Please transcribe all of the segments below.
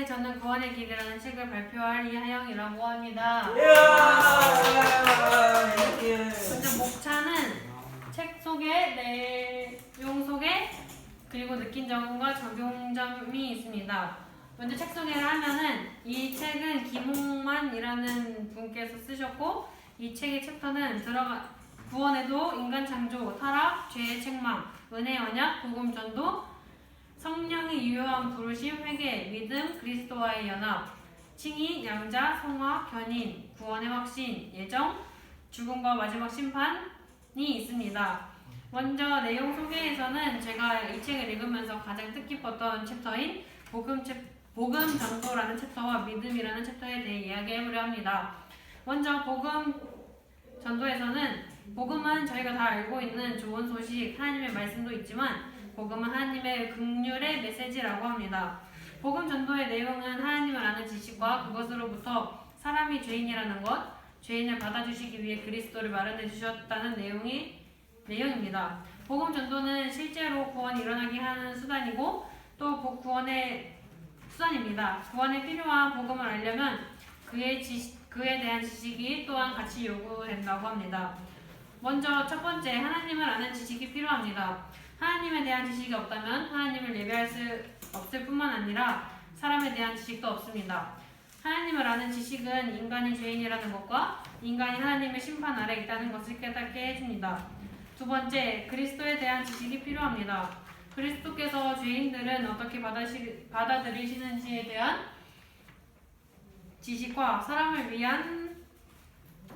저는 구원의 길이라는 책을 발표할 이하영이라고 합니다. 먼저 목차는 책 소개, 내용 소개, 그리고 느낀 점과 적용점이 있습니다. 먼저 책 소개를 하면은 이 책은 김홍만이라는 분께서 쓰셨고, 이 책의 챕터는 구원에도 인간 창조, 타락, 죄의 책망, 은혜 언약, 복음 전도, 성령의 유효한 부르심, 회개, 믿음, 그리스도와의 연합, 칭의, 양자, 성화, 견인, 구원의 확신, 예정, 죽음과 마지막 심판이 있습니다. 먼저 내용 소개에서는 제가 이 책을 읽으면서 가장 뜻깊었던 챕터인 복음 전도라는 챕터와 믿음이라는 챕터에 대해 이야기해보려 합니다. 먼저 복음 전도에서는 복음은 저희가 다 알고 있는 좋은 소식, 하나님의 말씀도 있지만 복음은 하나님의 긍휼의 메시지라고 합니다. 복음 전도의 내용은 하나님을 아는 지식과 그것으로부터 사람이 죄인이라는 것, 죄인을 받아주시기 위해 그리스도를 마련해 주셨다는 내용입니다. 복음 전도는 실제로 구원이 일어나게 하는 수단이고 또 구원의 수단입니다. 구원에 필요한 복음을 알려면 그에 대한 지식이 또한 같이 요구된다고 합니다. 먼저 첫 번째, 하나님을 아는 지식이 필요합니다. 하나님에 대한 지식이 없다면 하나님을 예배할 수 없을 뿐만 아니라 사람에 대한 지식도 없습니다. 하나님을 아는 지식은 인간이 죄인이라는 것과 인간이 하나님의 심판 아래 있다는 것을 깨닫게 해줍니다. 두 번째, 그리스도에 대한 지식이 필요합니다. 그리스도께서 죄인들은 어떻게 받아들이시는지에 대한 지식과 사람을 위한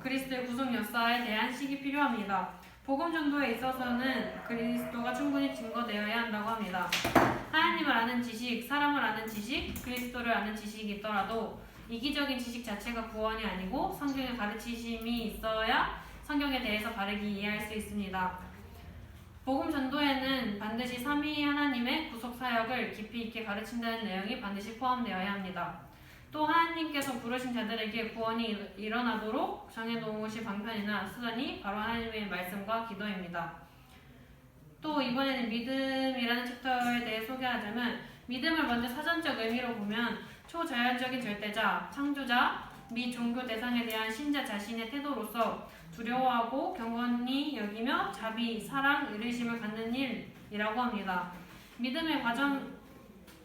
그리스도의 구속 역사에 대한 지식이 필요합니다. 복음 전도에 있어서는 그리스도가 충분히 증거되어야 한다고 합니다. 하나님을 아는 지식, 사람을 아는 지식, 그리스도를 아는 지식이 있더라도 이기적인 지식 자체가 구원이 아니고 성경의 가르치심이 있어야 성경에 대해서 바르게 이해할 수 있습니다. 복음 전도에는 반드시 삼위 하나님의 구속 사역을 깊이 있게 가르친다는 내용이 반드시 포함되어야 합니다. 또 하나님께서 부르신 자들에게 구원이 일어나도록 정해놓으신 방편이나 수단이 바로 하나님의 말씀과 기도입니다. 또 이번에는 믿음이라는 챕터에 대해 소개하자면 믿음을 먼저 사전적 의미로 보면 초자연적인 절대자, 창조자 및 종교 대상에 대한 신자 자신의 태도로서 두려워하고 경건히 여기며 자비, 사랑, 의리심을 갖는 일이라고 합니다. 믿음의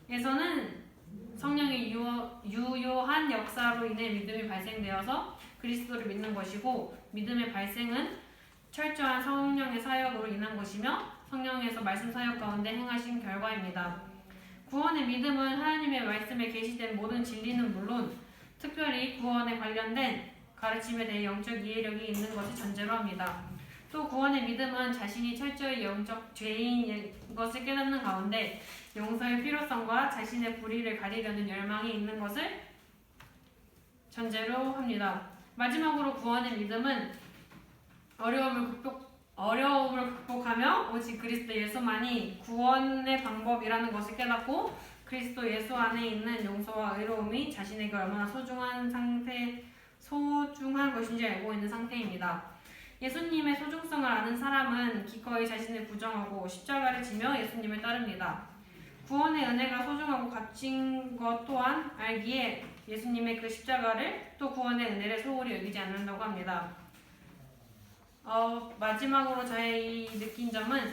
과정에서는 성령의 유효한 역사로 인해 믿음이 발생되어서 그리스도를 믿는 것이고 믿음의 발생은 철저한 성령의 사역으로 인한 것이며 성령에서 말씀 사역 가운데 행하신 결과입니다. 구원의 믿음은 하나님의 말씀에 계시된 모든 진리는 물론 특별히 구원에 관련된 가르침에 대해 영적 이해력이 있는 것을 전제로 합니다. 또 구원의 믿음은 자신이 철저히 영적 죄인인 것을 깨닫는 가운데 용서의 필요성과 자신의 불의를 가리려는 열망이 있는 것을 전제로 합니다. 마지막으로 구원의 믿음은 어려움을 극복하며 오직 그리스도 예수만이 구원의 방법이라는 것을 깨닫고 그리스도 예수 안에 있는 용서와 의로움이 자신에게 얼마나 소중한 것인지 알고 있는 상태입니다. 예수님의 소중성을 아는 사람은 기꺼이 자신을 부정하고 십자가를 지며 예수님을 따릅니다. 구원의 은혜가 소중하고 값진 것 또한 알기에 예수님의 그 십자가를 또 구원의 은혜를 소홀히 여기지 않는다고 합니다. 마지막으로 저의 이 느낀 점은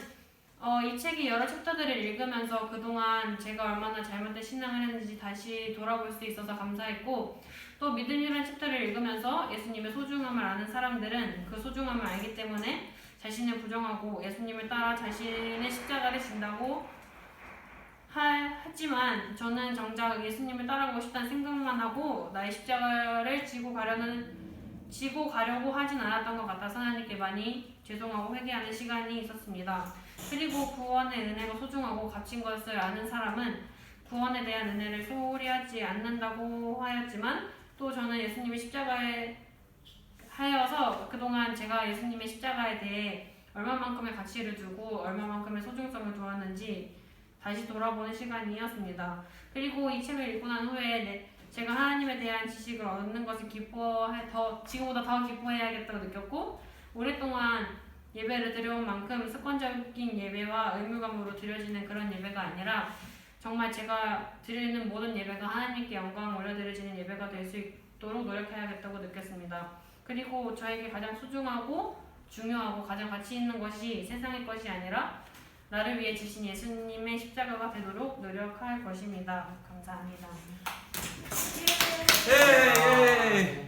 이 책의 여러 챕터들을 읽으면서 그동안 제가 얼마나 잘못된 신앙을 했는지 다시 돌아볼 수 있어서 감사했고 또 믿음이라는 챕터를 읽으면서 예수님의 소중함을 아는 사람들은 그 소중함을 알기 때문에 자신을 부정하고 예수님을 따라 자신의 십자가를 진다고 하지만 저는 정작 예수님을 따라가고 싶다는 생각만 하고 나의 십자가를 지고 가려고 하진 않았던 것 같아서 하나님께 많이 죄송하고 회개하는 시간이 있었습니다. 그리고 구원의 은혜가 소중하고 값진 것을 아는 사람은 구원에 대한 은혜를 소홀히 하지 않는다고 하였지만 또 저는 예수님의 십자가에 하여서 그동안 제가 예수님의 십자가에 대해 얼마만큼의 가치를 두고 얼마만큼의 소중성을 두었는지 다시 돌아보는 시간이었습니다. 그리고 이 책을 읽고 난 후에 제가 하나님에 대한 지식을 얻는 것을 지금보다 더 기뻐해야겠다고 느꼈고 오랫동안 예배를 드려온 만큼 습관적인 예배와 의무감으로 드려지는 그런 예배가 아니라 정말 제가 드리는 모든 예배가 하나님께 영광 올려드려지는 예배가 될 수 있도록 노력해야겠다고 느꼈습니다. 그리고 저에게 가장 소중하고 중요하고 가장 가치 있는 것이 세상의 것이 아니라 나를 위해 지신 예수님의 십자가가 되도록 노력할 것입니다. 감사합니다. 예.